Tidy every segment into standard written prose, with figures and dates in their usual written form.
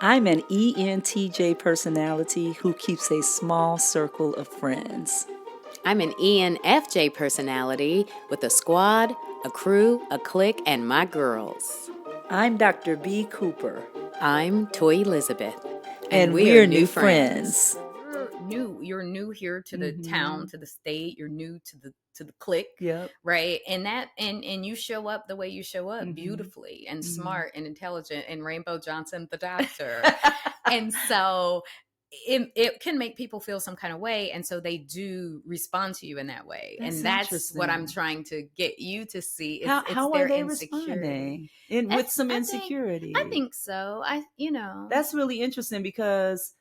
I'm an ENTJ personality who keeps a small circle of friends. I'm an ENFJ personality with a squad, a crew, a clique, and my girls. I'm Dr. B. Cooper. I'm Toyi Elizabeth. And we're new friends. You're new here to the town, to the state. You're new to the clique, Yep. right? And you show up the way you show up, beautifully and smart and intelligent, and Rainbow Johnson, the doctor. And so it can make people feel some kind of way, and so they do respond to you in that way. And that's what I'm trying to get you to see. How are they responding? With some insecurity? I think so. That's really interesting because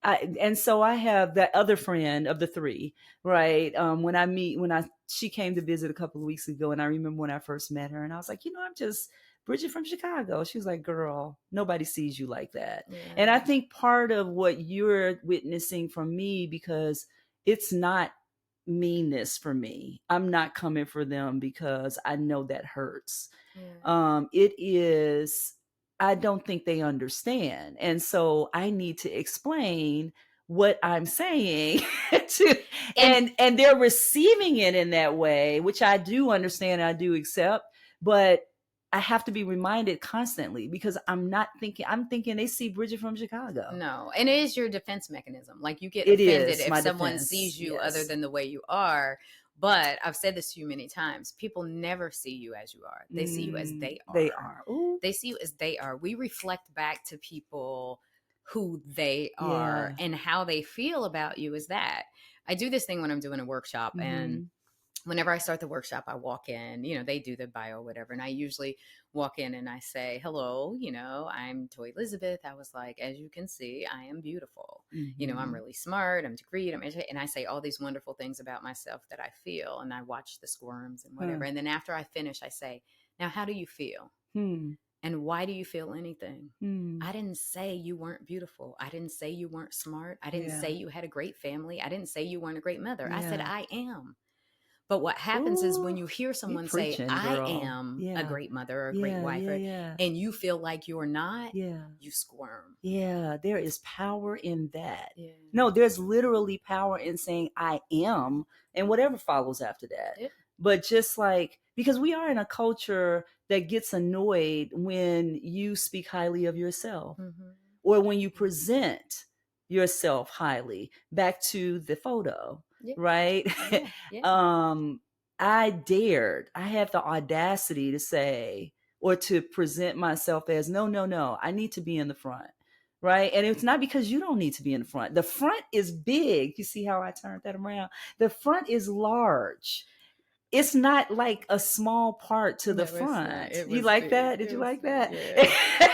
I have that other friend of the three, right? She came to visit a couple of weeks ago, and I remember when I first met her, and I was like, I'm just Bridget from Chicago. She was like, girl, nobody sees you like that. Yeah. And I think part of what you're witnessing from me, because it's not meanness for me. I'm not coming for them because I know that hurts. Yeah. It is, I don't think they understand. And so I need to explain what I'm saying and they're receiving it in that way, which I do understand, I do accept, but I have to be reminded constantly because I'm thinking they see Bridget from Chicago. No. And it is your defense mechanism. Like you get offended if someone sees you other than the way you are. But I've said this to you many times. People never see you as you are. They see you as they are. They are. Ooh. They see you as they are. We reflect back to people who they are and how they feel about you is that. I do this thing when I'm doing a workshop and whenever I start the workshop, I walk in, they do the bio, whatever. And I usually walk in and I say, hello, I'm Toyi Elizabeth. I was like, as you can see, I am beautiful. I'm really smart. I'm degreed. And I say all these wonderful things about myself that I feel. And I watch the squirms and whatever. And then after I finish, I say, now, how do you feel? And why do you feel anything? I didn't say you weren't beautiful. I didn't say you weren't smart. I didn't say you had a great family. I didn't say you weren't a great mother. I said, I am. But what happens is when you hear someone say, I am a great mother or a great wife, and you feel like you're not, you squirm. Yeah, there is power in that. Yeah. No, there's literally power in saying I am and whatever follows after that. Yeah. But just like, because we are in a culture that gets annoyed when you speak highly of yourself or when you present yourself highly. Back to the photo. Yeah. Right. Yeah. I had the audacity to say or to present myself as no, I need to be in the front. Right. And it's not because you don't need to be in the front. The front is big. You see how I turned that around? The front is large. It's not like a small part to the front. You like that? Did you like that? Yeah.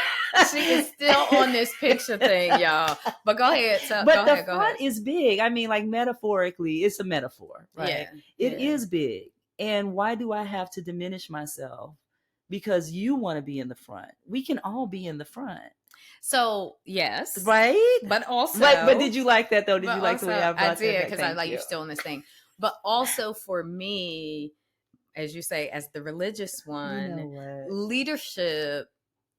She is still on this picture thing, y'all. But go ahead. The front is big. I mean, like metaphorically, it's a metaphor, right? Yeah. It is big. And why do I have to diminish myself? Because you want to be in the front. We can all be in the front. So, yes. Right? But also. But did you like that, though? Did you like the way I brought that? I did, because I like you're still in this thing. But also for me, as you say, as the religious one, leadership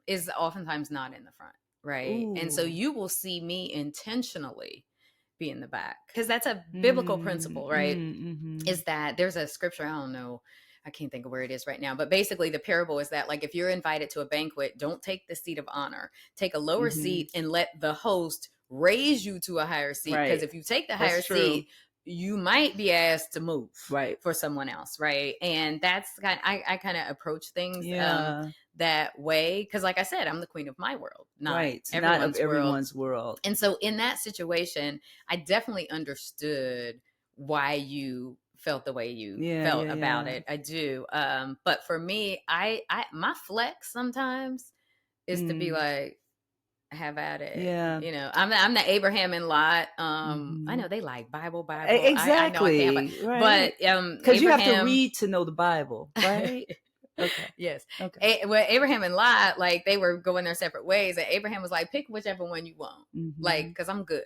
is oftentimes not in the front, right? Ooh. And so you will see me intentionally be in the back because that's a biblical principle, right? Is that there's a scripture, I don't know, I can't think of where it is right now, but basically the parable is that like if you're invited to a banquet, don't take the seat of honor, take a lower seat and let the host raise you to a higher seat, because if you take the higher seat, you might be asked to move for someone else, right? And that's I kind of approach things that way because, like I said, I'm the queen of my world, not everyone's world. And so, in that situation, I definitely understood why you felt the way you felt about it. I do, but for me, I my flex sometimes is to be like, have at it. Yeah. I'm the Abraham and Lot. I know they like Bible. Exactly. I know I can't, but because you have to read to know the Bible, right? Okay. Yes. Okay. Well, Abraham and Lot, like they were going their separate ways, and Abraham was like, pick whichever one you want, like, because I'm good,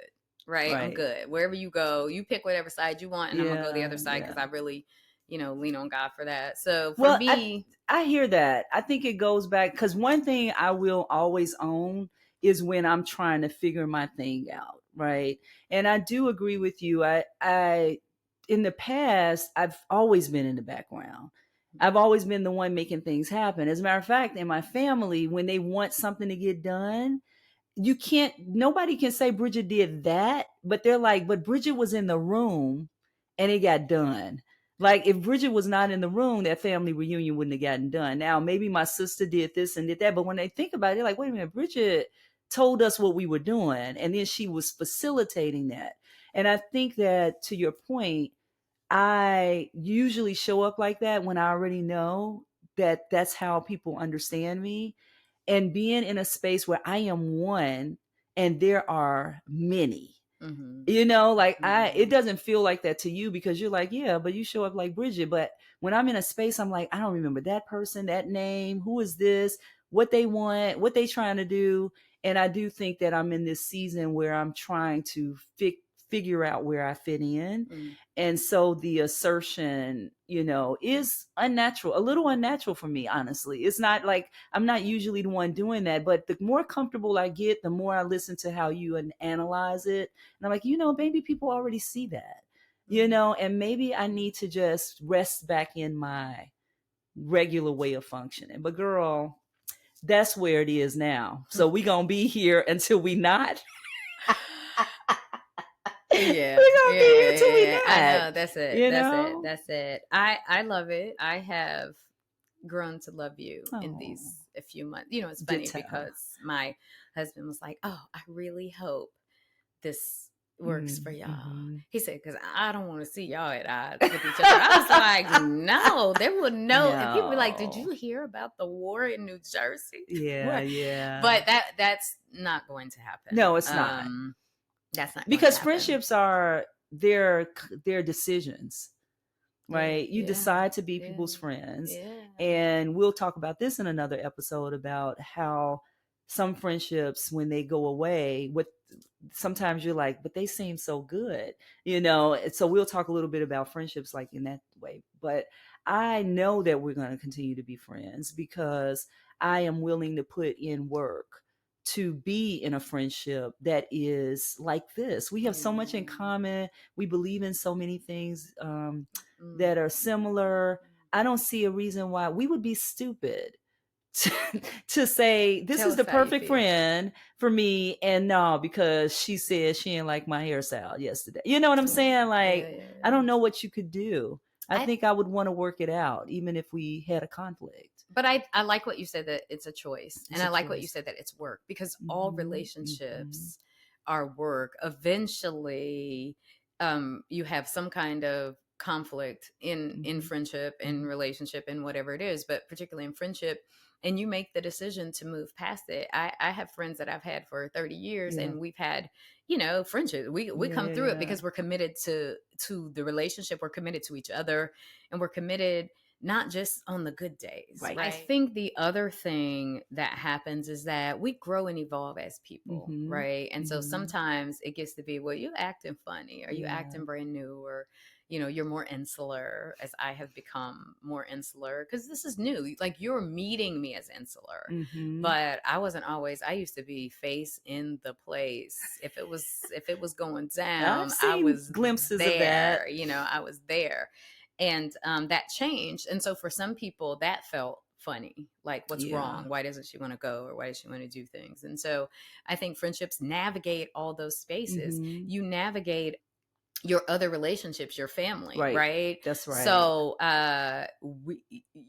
right? I'm good. Wherever you go, you pick whatever side you want, and I'm gonna go the other side because I really, lean on God for that. So for me, I hear that. I think it goes back because one thing I will always own is when I'm trying to figure my thing out, right? And I do agree with you. I in the past, I've always been in the background. I've always been the one making things happen. As a matter of fact, in my family, when they want something to get done, you can't, nobody can say Bridget did that, but they're like, but Bridget was in the room and it got done. Like if Bridget was not in the room, that family reunion wouldn't have gotten done. Now, maybe my sister did this and did that, but when they think about it, they're like, wait a minute, Bridget told us what we were doing, and then she was facilitating that. And I think that, to your point, I usually show up like that when I already know that that's how people understand me. And being in a space where I am one and there are many, like it doesn't feel like that to you because you're like, yeah, but you show up like Bridget. But when I'm in a space, I'm like, I don't remember that person, that name, who is this, what they want, what they trying to do. And I do think that I'm in this season where I'm trying to figure out where I fit in. And so the assertion, is unnatural, a little unnatural for me, honestly. It's not like I'm not usually the one doing that, but the more comfortable I get, the more I listen to how you analyze it. And I'm like, maybe people already see that, and maybe I need to just rest back in my regular way of functioning. But girl, that's where it is now. So we gonna be here until we not. Yeah, we're gonna be here till we not. I know. That's it. I love it. I have grown to love you in these a few months. It's funny because my husband was like, "Oh, I really hope this works for y'all." He said, "Because I don't want to see y'all at odds with each other." I was like, "No, they would know." And people be like, "Did you hear about the war in New Jersey?" Yeah, yeah. But that's not going to happen. No, it's not. That's not because friendships are their decisions, right? You decide to be people's friends. And we'll talk about this in another episode about how some friendships, when they go away, sometimes you're like, but they seem so good, so we'll talk a little bit about friendships like in that way. But I know that we're going to continue to be friends because I am willing to put in work to be in a friendship that is like this. We have so much in common. We believe in so many things that are similar. I don't see a reason why we would be stupid to say this is the perfect friend for me, and no, because she said she didn't like my hairstyle yesterday. You know what I'm saying? Like, I don't know what you could do. I think I would want to work it out, even if we had a conflict. But I like what you said, that it's a choice. And I like what you said, that it's work, because all relationships are work. Eventually, you have some kind of conflict in friendship, in relationship, in whatever it is, but particularly in friendship, and you make the decision to move past it. I have friends that I've had for 30 years and we've had, friendship. We come through it because we're committed to the relationship. We're committed to each other, and we're committed not just on the good days. Right. I think the other thing that happens is that we grow and evolve as people, right? And so sometimes it gets to be, well, you acting funny, or you acting brand new, or you're more insular, as I have become more insular, because this is new. Like, you're meeting me as insular, but I wasn't always. I used to be face in the place. If it was going down, I was glimpses there, of that. I was there. And that changed. And so for some people that felt funny, like, what's wrong? Why doesn't she want to go? Or why does she want to do things? And so I think friendships navigate all those spaces. You navigate your other relationships, your family, right? That's right. So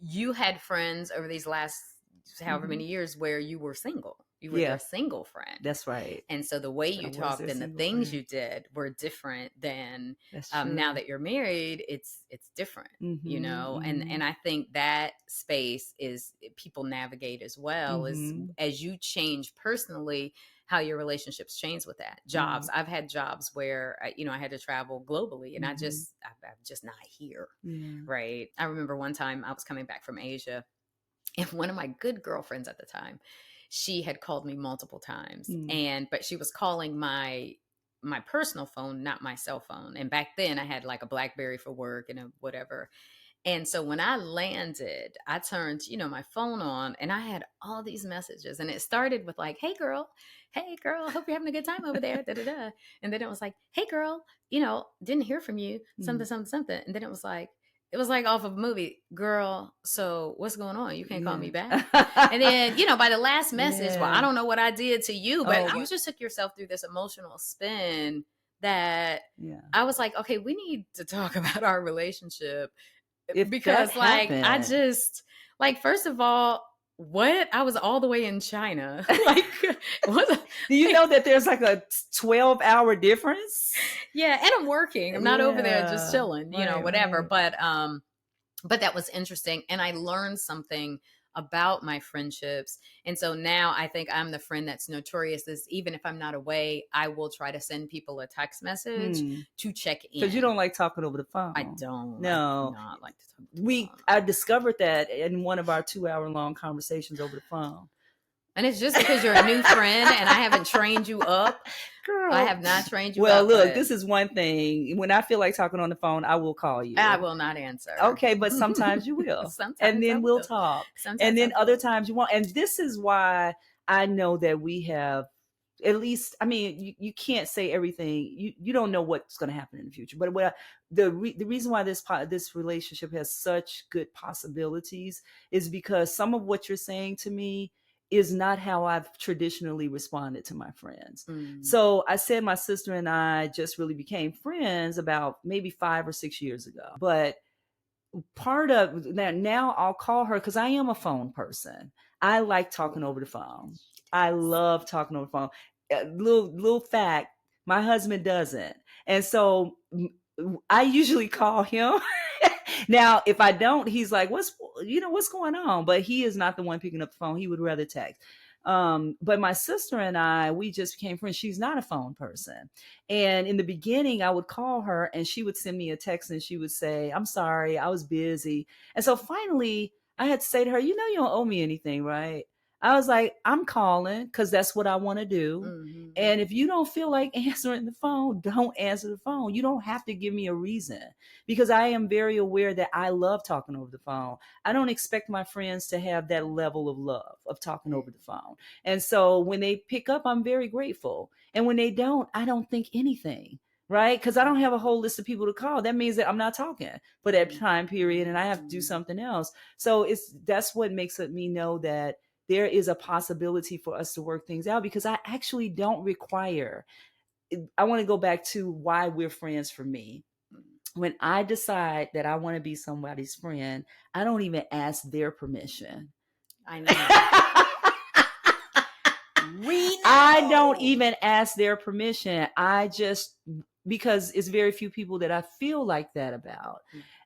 you had friends over these last however many years where you were single. You were their single friend. That's right. And so the way you talked and the things you did were different than now that you're married, it's different, and I think that space is people navigate as well, as you change personally, how your relationships change with that. Jobs. I've had jobs where, I had to travel globally, and I'm just not here. Right. I remember one time I was coming back from Asia, and one of my good girlfriends at the time, she had called me multiple times, but she was calling my personal phone, not my cell phone. And back then I had like a BlackBerry for work and a whatever. And so when I landed, I turned, my phone on, and I had all these messages. And it started with like, hey girl, hope you're having a good time over there. Da, da, da. And then it was like, hey girl, didn't hear from you, something, something, something. And then it was like off of a movie, girl, so what's going on? You can't call me back. And then, by the last message, well, I don't know what I did to you, but you just took yourself through this emotional spin that I was like, okay, we need to talk about our relationship. Because I just first of all, what? I was all the way in China. Do you know that there's like a 12-hour difference? Yeah, and I'm working. I'm not over there just chilling, whatever. Right. But that was interesting, and I learned something about my friendships. And so now I think I'm the friend that's notorious is even if I'm not away, I will try to send people a text message to check in. Because you don't like talking over the phone. I don't. No. I do not like to talk over the phone. I discovered that in one of our 2-hour-long conversations over the phone. And it's just because you're a new friend and I haven't trained you up. Girl. I have not trained you up. Well, look, this is one thing. When I feel like talking on the phone, I will call you. I will not answer. Okay, but sometimes you will. Sometimes and then we'll talk. Sometimes and then other times you won't. And this is why I know that we have, at least, I mean, you can't say everything. You don't know what's going to happen in the future. But the reason why this relationship has such good possibilities is because some of what you're saying to me is not how I've traditionally responded to my friends. So I said my sister and I just really became friends about maybe 5 or 6 years ago. But part of that, now I'll call her because I am a phone person. I like talking over the phone. I love talking over the phone. Little fact, my husband doesn't. And so I usually call him. Now, if I don't, he's like, what's going on? But he is not the one picking up the phone. He would rather text. But my sister and I, we just became friends. She's not a phone person. And in the beginning, I would call her and she would send me a text and she would say, I'm sorry, I was busy. And so finally, I had to say to her, you don't owe me anything, right? I was like, I'm calling because that's what I want to do. Mm-hmm. And if you don't feel like answering the phone, don't answer the phone. You don't have to give me a reason, because I am very aware that I love talking over the phone. I don't expect my friends to have that level of love of talking over the phone. And so when they pick up, I'm very grateful. And when they don't, I don't think anything. Right? Because I don't have a whole list of people to call. That means that I'm not talking for that time period and I have to do something else. So that's what makes me know that there is a possibility for us to work things out, because I actually don't require. I want to go back to why we're friends for me. When I decide that I want to be somebody's friend, I don't even ask their permission. I know. I don't even ask their permission. Because it's very few people that I feel like that about.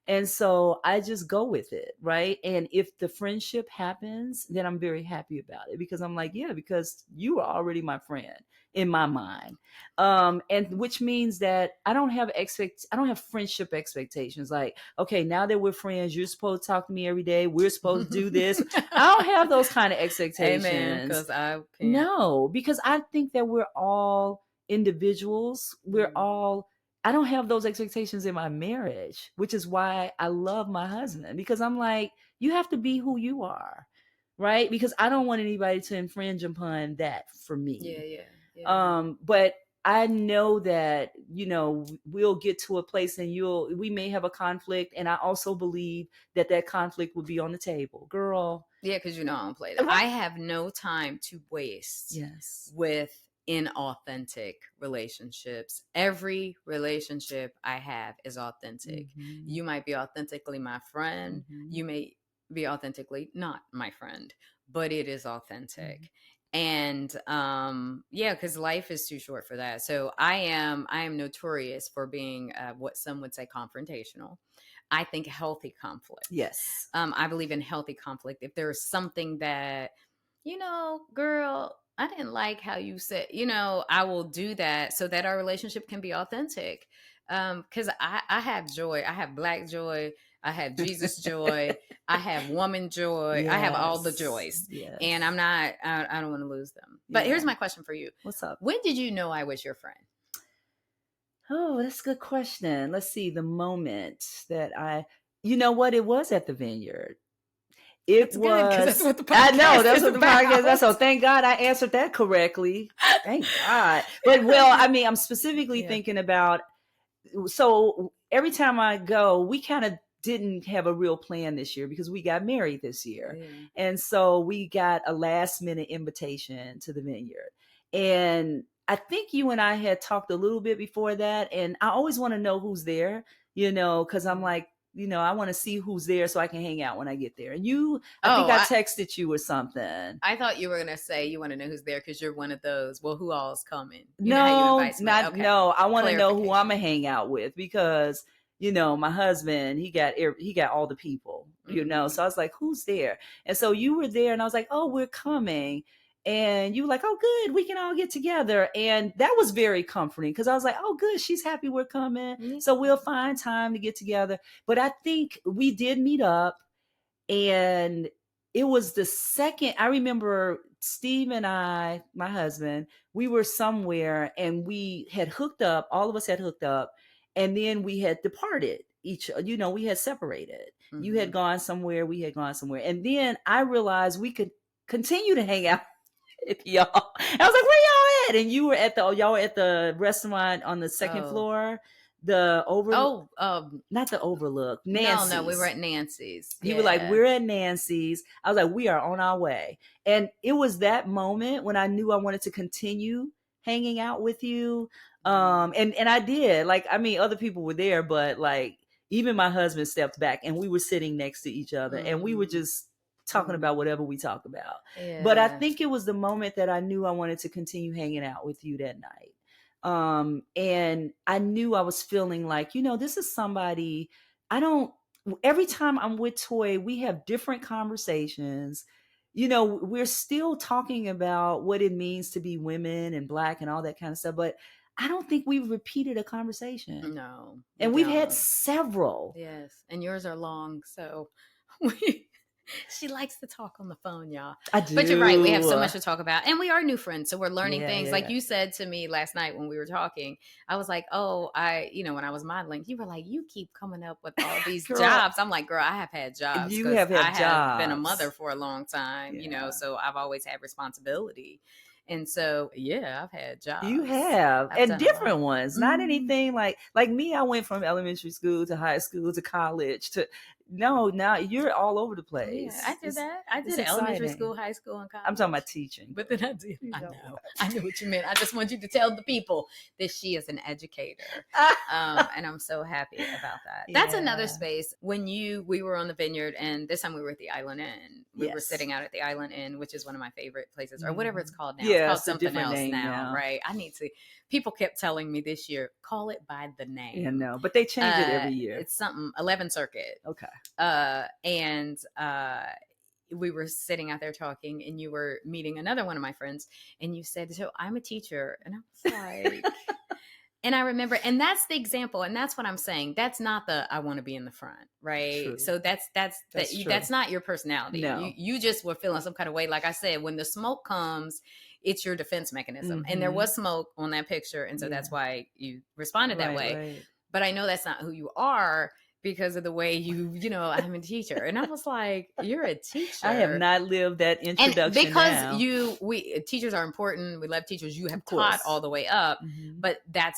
And so I just go with it, right? And if the friendship happens, then I'm very happy about it, because I'm like, yeah, because you are already my friend in my mind. And which means that I don't have friendship expectations. Like, okay, now that we're friends, you're supposed to talk to me every day. We're supposed to do this. I don't have those kind of expectations. Amen, because I can't. No, because I think that we're all individuals. I don't have those expectations in my marriage, which is why I love my husband, because I'm like, you have to be who you are, right? Because I don't want anybody to infringe upon that for me. Yeah. But I know that, we'll get to a place and we may have a conflict. And I also believe that conflict will be on the table, girl. Yeah, because I don't play that. I have no time to waste with inauthentic relationships. Every relationship I have is authentic. Mm-hmm. You might be authentically my friend. Mm-hmm. You may be authentically not my friend, but it is authentic. Mm-hmm. And because life is too short for that. So I am notorious for being what some would say confrontational. I think healthy conflict. Yes. I believe in healthy conflict. If there is something that, girl, I didn't like how you said, I will do that so that our relationship can be authentic. Because I have joy. I have Black joy. I have Jesus joy. I have woman joy. Yes. I have all the joys. Yes. And I don't want to lose them. But here's my question for you. What's up? When did you know I was your friend? Oh, that's a good question. Let's see. The moment that You know what? It was at the vineyard. It That's good, 'cause that's was. what the I know podcast that's is what the podcast. about. So thank God I answered that correctly. Thank God. But well, I mean, I'm specifically Yeah. thinking about. So every time I go, we kind of didn't have a real plan this year because we got married this year, Yeah. and so we got a last minute invitation to the vineyard. And I think you and I had talked a little bit before that, and I always want to know who's there, because I'm like, I want to see who's there so I can hang out when I get there. And I think I texted you or something. I thought you were going to say you want to know who's there because you're one of those, well, who all is coming? You No, know how you invite somebody. Okay. no. I want to know who I'm going to hang out with because, my husband, he got all the people, So I was like, who's there? And so you were there and I was like, oh, we're coming. And you were like, oh, good, we can all get together. And that was very comforting because I was like, oh, good, she's happy we're coming. Yeah. So we'll find time to get together. But I think we did meet up, and it was the second. I remember Steve and I, my husband, we were somewhere and we had hooked up. All of us had hooked up. And then we had departed we had separated. Mm-hmm. You had gone somewhere. We had gone somewhere. And then I realized we could continue to hang out. Y'all, I was like, where y'all at? And you were y'all were at the restaurant on the second floor, the overlook. Not the overlook. Nancy's. No, we were at Nancy's. You were like, we're at Nancy's. I was like, we are on our way. And it was that moment when I knew I wanted to continue hanging out with you. And I did. Like, I mean, other people were there, but like even my husband stepped back and we were sitting next to each other and we were just talking about whatever we talk about. Yeah. But I think it was the moment that I knew I wanted to continue hanging out with you that night. And I knew I was feeling like, this is somebody every time I'm with Toyi, we have different conversations. We're still talking about what it means to be women and Black and all that kind of stuff. But I don't think we've repeated a conversation. No. And we've had several. Yes. And yours are long. So she likes to talk on the phone, y'all. I do. But you're right. We have so much to talk about. And we are new friends. So we're learning things. Yeah. Like you said to me last night when we were talking, I was like, oh, when I was modeling, you were like, you keep coming up with all these jobs. I'm like, girl, I have had jobs. You have had jobs. I have been a mother for a long time, so I've always had responsibility. And so, I've had jobs. You have. And different ones. Not anything like me, I went from elementary school to high school to college to now you're all over the place. Yeah, I did that. I did elementary school, high school, and college. I'm talking about teaching. But then I did. I know. I knew what you meant. I just want you to tell the people that she is an educator. And I'm so happy about that. That's another space. When we were on the vineyard, and this time we were at the Island Inn. We were sitting out at the Island Inn, which is one of my favorite places, or whatever it's called now. Yeah, it's called something else now, right? I need to. People kept telling me this year, call it by the name. Yeah, no, but they change it every year. It's something 11 Circuit. Okay. And we were sitting out there talking, and you were meeting another one of my friends, and you said, so I'm a teacher. And I was like, and I remember, and that's the example. And that's what I'm saying. That's not I want to be in the front. Right. True. So that's not your personality. No. You just were feeling some kind of way. Like I said, when the smoke comes, it's your defense mechanism. And there was smoke on that picture. And so that's why you responded that way. Right. But I know that's not who you are, because of the way I'm a teacher. And I was like, you're a teacher. I have not lived that introduction. And because teachers are important. We love teachers. You have taught all the way up, but that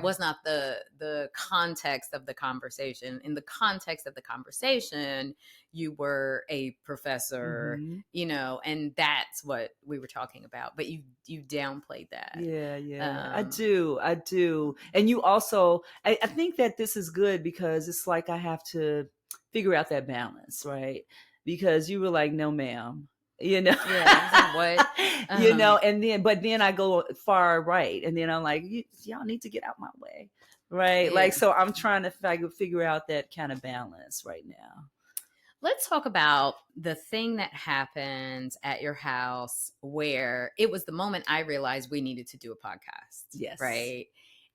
was not the context of the conversation. In the context of the conversation, you were a professor, and that's what we were talking about. But you downplayed that. Yeah. I do. And you also, I think that this is good because it's like I have to figure out that balance, right? Because you were like, no, ma'am. Yeah, what? But then I go far right, and then I'm like, y'all need to get out my way, right? Yeah. Like, so I'm trying to figure out that kind of balance right now. Let's talk about the thing that happened at your house where it was the moment I realized we needed to do a podcast. Yes. Right.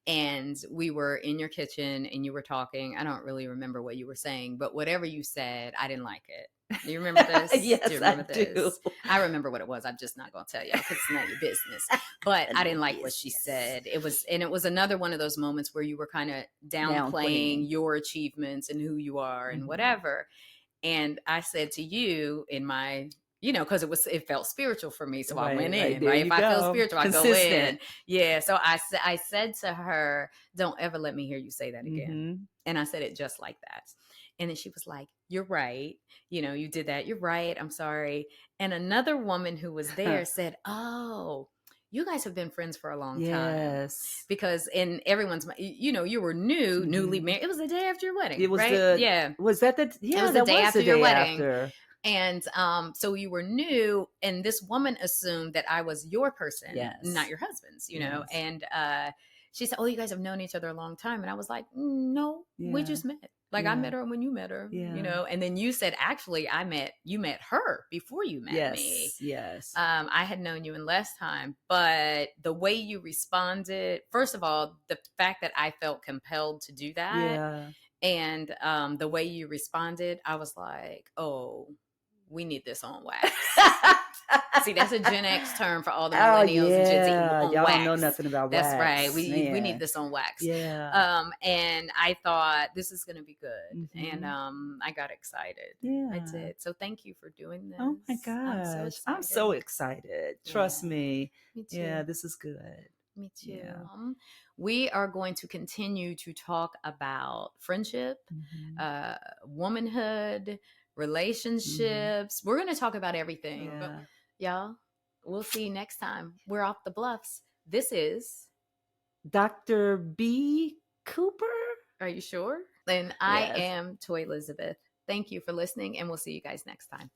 and we were in your kitchen and you were talking. I don't really remember what you were saying, but whatever you said, I didn't like it. Do you remember this? Yes, do you remember I this? do. I remember what it was. I'm just not going to tell y'all because it's not your business. But I didn't like what she said. It was another one of those moments where you were kind of downplaying your achievements and who you are and whatever. And I said to you in my, because it felt spiritual for me. So I went in, right? If I feel spiritual, I go in. Yeah. So I said to her, don't ever let me hear you say that again. And I said it just like that. And then she was like, you're right. You did that. You're right. I'm sorry. And another woman who was there said, oh, you guys have been friends for a long time. Because in everyone's, you were newly married. It was the day after your wedding. It was right? Was that the? Yeah, it was the day after your wedding. After. And so you were new, and this woman assumed that I was your person, not your husband's. And she said, "Oh, you guys have known each other a long time." And I was like, "No, we just met. Like I met her when you met her, And then you said, "Actually, you met her before you met me." Yes. I had known you in less time, but the way you responded, first of all, the fact that I felt compelled to do that, and the way you responded, I was like, "Oh, we need this on wax." See, that's a Gen X term for all the millennials and Gen Z. On Y'all wax. don't know nothing about wax. That's right. We need this on wax. Yeah. And I thought this is going to be good, and I got excited. Yeah, I did. So thank you for doing this. Oh my gosh, I'm so excited. Trust me. Me too. Yeah, this is good. Me too. Yeah. We are going to continue to talk about friendship, womanhood, relationships. We're going to talk about everything. But y'all, we'll see you next time. We're off the bluffs. This is Dr. B. Cooper. Are you sure? And I am Toyi Elizabeth. Thank you for listening, and we'll see you guys next time.